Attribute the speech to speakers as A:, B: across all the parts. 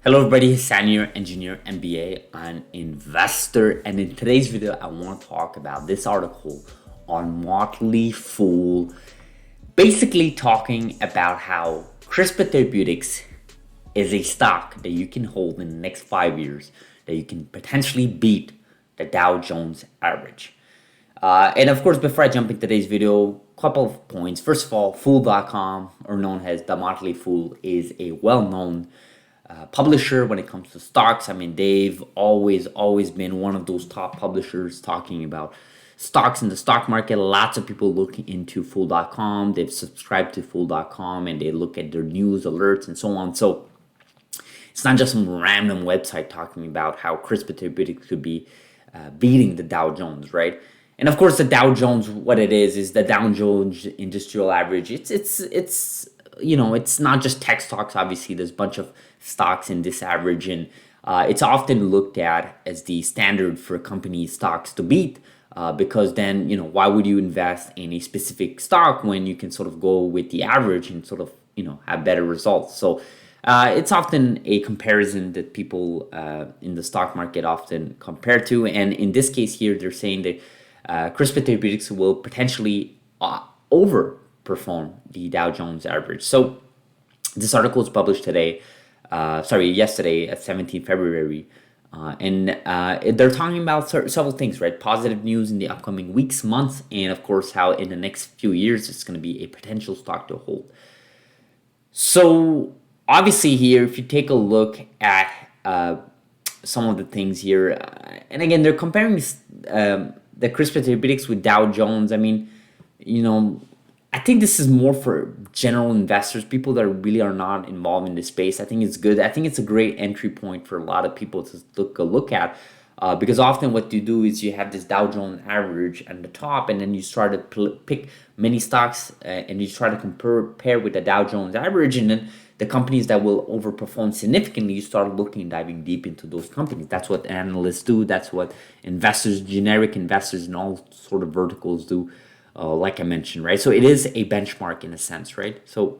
A: Hello everybody, Senior Engineer MBA, an investor, and in today's video I want to talk about this article on Motley Fool, basically talking about how CRISPR Therapeutics is a stock that you can hold in the next 5 years, that you can potentially beat the Dow Jones average. And of course, before I jump into today's video, couple of points. First of all, Fool.com, or known as the Motley Fool, is a well-known publisher when it comes to stocks. I mean, they've always been one of those top publishers talking about stocks in the stock market. Lots of people look into Fool.com. They've subscribed to Fool.com and they look at their news alerts and so on. So it's not just some random website talking about how CRISPR Therapeutics could be beating the Dow Jones, right? And of course, the Dow Jones, what it is the Dow Jones Industrial Average. It's it's not just tech stocks. Obviously, there's a bunch of stocks in this average, and it's often looked at as the standard for company stocks to beat. Because then, why would you invest in a specific stock when you can sort of go with the average and sort of, have better results? So it's often a comparison that people in the stock market often compare to. And in this case here, they're saying that CRISPR Therapeutics will potentially overperform the Dow Jones average. So this article was published yesterday at 17th February. They're talking about several things, right? Positive news in the upcoming weeks, months, and of course, how in the next few years it's going to be a potential stock to hold. So obviously here, if you take a look at some of the things here, and again, they're comparing the CRISPR Therapeutics with Dow Jones. I mean, I think this is more for general investors, people that really are not involved in this space. I think it's good. I think it's a great entry point for a lot of people to look at. Because often what you do is you have this Dow Jones average at the top, and then you start to pick many stocks and you try to compare with the Dow Jones average, and then the companies that will overperform significantly, you start looking, diving deep into those companies. That's what analysts do. That's what investors, generic investors in all sort of verticals do, like I mentioned, right? So it is a benchmark in a sense, right? So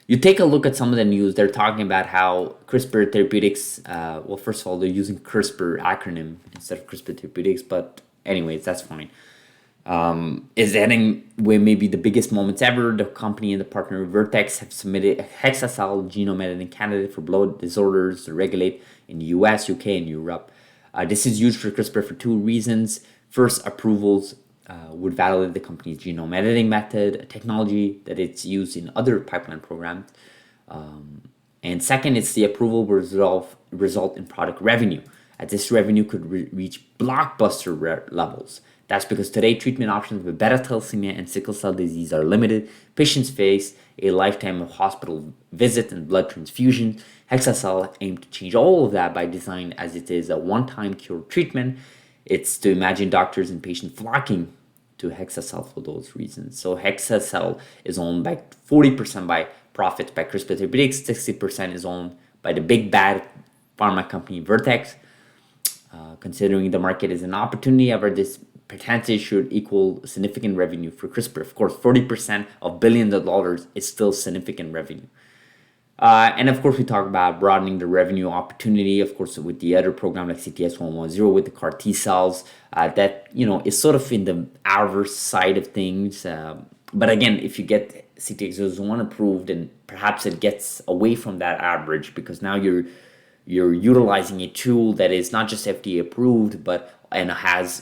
A: you take a look at some of the news. They're talking about how CRISPR Therapeutics, well, first of all, they're using CRISPR acronym instead of CRISPR Therapeutics, but anyways, that's fine. Is ending with maybe the biggest moments ever. The company and the partner Vertex have submitted a hexacell genome editing candidate for blood disorders to regulate in the US, UK, and Europe. This is used for CRISPR for two reasons. First, approvals would validate the company's genome editing method, a technology that it's used in other pipeline programs. And second, it's the approval will result in product revenue, as this revenue could reach blockbuster levels. That's because today treatment options with beta thalassemia and sickle cell disease are limited. Patients face a lifetime of hospital visits and blood transfusion. Hexacell aims to change all of that by design, as it is a one-time cure treatment. It's to imagine doctors and patients flocking to Hexacell for those reasons. So Hexacell is owned by 40% by profits by CRISPR Therapeutics, 60% is owned by the big bad pharma company Vertex. Considering the market is an opportunity, however, this potentially should equal significant revenue for CRISPR. Of course, 40% of billions of dollars is still significant revenue. And of course, we talk about broadening the revenue opportunity, of course, with the other program like CTX110 with the CAR T cells, that, is sort of in the adverse side of things. But again, if you get CTX1 approved, and perhaps it gets away from that average, because now you're utilizing a tool that is not just FDA approved, and has,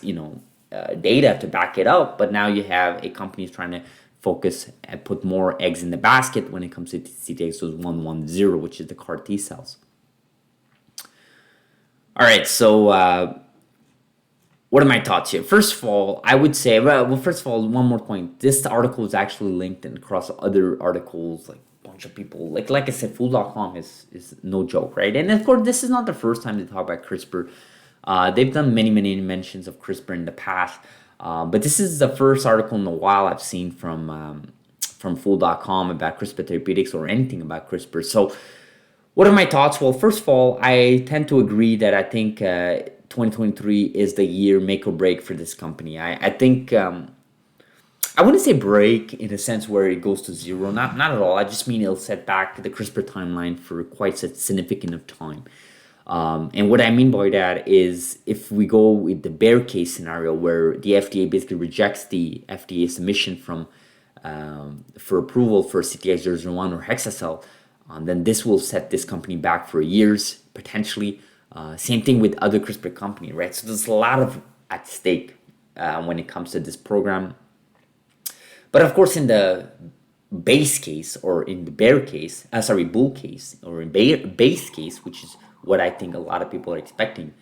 A: data to back it up. But now you have a company trying to focus and put more eggs in the basket when it comes to CTX110, which is the CAR T cells. All right, so what are my thoughts here? First of all, I would say, first of all, one more point. This article is actually linked and across other articles, like a bunch of people. Like I said, Fool.com is no joke, right? And of course, this is not the first time they talk about CRISPR. They've done many mentions of CRISPR in the past. But this is the first article in a while I've seen from Fool.com about CRISPR Therapeutics or anything about CRISPR. So what are my thoughts? Well, first of all, I tend to agree that I think 2023 is the year make or break for this company. I think I wouldn't say break in a sense where it goes to zero. Not at all. I just mean it'll set back the CRISPR timeline for quite a significant of time. And what I mean by that is if we go with the bear case scenario where the FDA basically rejects the FDA submission for approval for CTX001 or Hexacell, then this will set this company back for years, potentially. Same thing with other CRISPR company, right? So there's a lot of at stake when it comes to this program. But of course, in the base case or in the bull case or in base case, which is what I think a lot of people are expecting,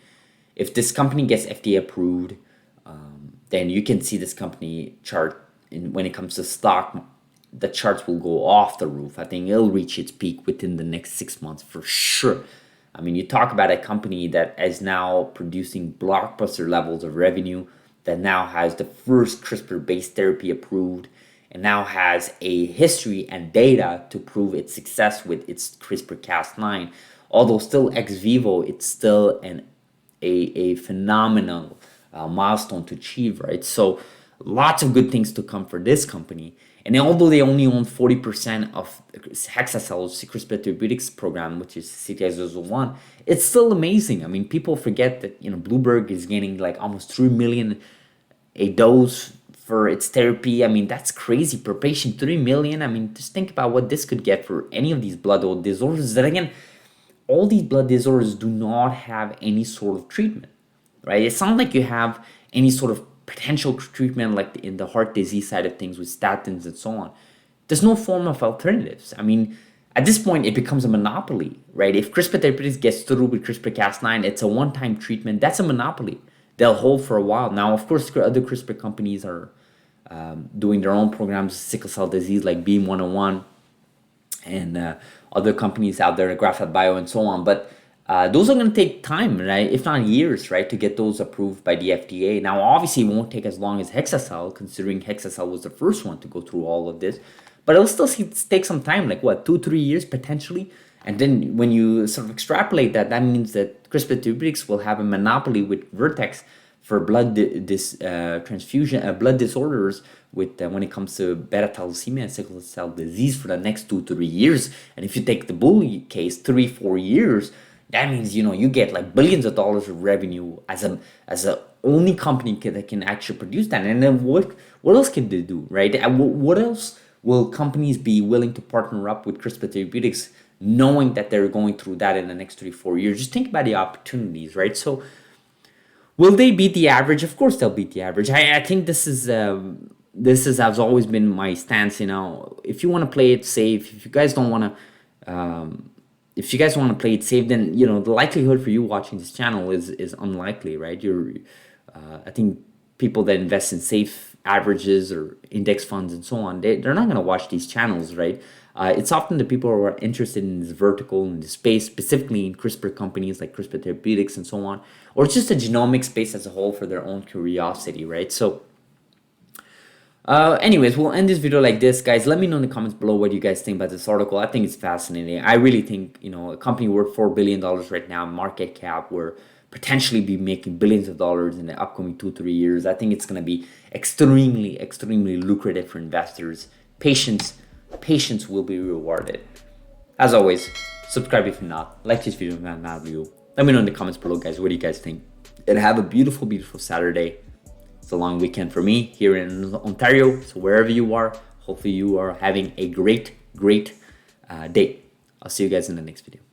A: if this company gets FDA approved, then you can see this company chart. When it comes to stock, the charts will go off the roof. I think it'll reach its peak within the next 6 months for sure. I mean, you talk about a company that is now producing blockbuster levels of revenue, that now has the first CRISPR-based therapy approved, and now has a history and data to prove its success with its CRISPR-Cas9. Although still ex vivo, it's still a phenomenal milestone to achieve, right? So lots of good things to come for this company. And although they only own 40% of Hexacell's CRISPR Therapeutics program, which is CTX001, it's still amazing. I mean, people forget that, Bloomberg is getting like almost 3 million a dose for its therapy. I mean, that's crazy per patient, 3 million. I mean, just think about what this could get for any of these blood disorders. That again, all these blood disorders do not have any sort of treatment, right? It's not like you have any sort of potential treatment like in the heart disease side of things with statins and so on. There's no form of alternatives. I mean, at this point, it becomes a monopoly, right? If CRISPR Therapeutics gets through with CRISPR-Cas9, it's a one-time treatment. That's a monopoly. They'll hold for a while. Now, of course, other CRISPR companies are doing their own programs, sickle cell disease like Beam-101, and other companies out there, Graphite Bio and so on. But those are going to take time, right? If not years, right, to get those approved by the FDA. Now, obviously, it won't take as long as Hexacell, considering Hexacell was the first one to go through all of this. But it'll still take some time, like what, 2-3 years potentially? And then when you sort of extrapolate that, that means that CRISPR Therapeutics will have a monopoly with Vertex for blood transfusion, blood disorders with when it comes to beta thalassemia and sickle cell disease for the next 2-3 years. And if you take the bull case, 3-4 years, that means you get like billions of dollars of revenue as a only company that can actually produce that. And then what else can they do, right? What else will companies be willing to partner up with CRISPR Therapeutics, knowing that they're going through that in the next 3-4 years? Just think about the opportunities, right? So will they beat the average? Of course they'll beat the average. I think this is has always been my stance. If you want to play it safe, if you guys don't want to. If you guys want to play it safe, then the likelihood for you watching this channel is unlikely, right? I think people that invest in safe averages or index funds and so on, they're not going to watch these channels, right? It's often the people who are interested in this vertical, in this space, specifically in CRISPR companies like CRISPR Therapeutics and so on, or it's just the genomic space as a whole for their own curiosity, right? So anyways, we'll end this video like this, guys. Let me know in the comments below what you guys think about this article. I think it's fascinating. I really think, a company worth $4 billion right now, market cap, will potentially be making billions of dollars in the upcoming 2-3 years. I think it's going to be extremely, extremely lucrative for investors. Patience will be rewarded. As always, subscribe if you're not. Like this video if you're not new. Let me know in the comments below, guys. What do you guys think? And have a beautiful, beautiful Saturday. It's a long weekend for me here in Ontario. So wherever you are, hopefully you are having a great, great day. I'll see you guys in the next video.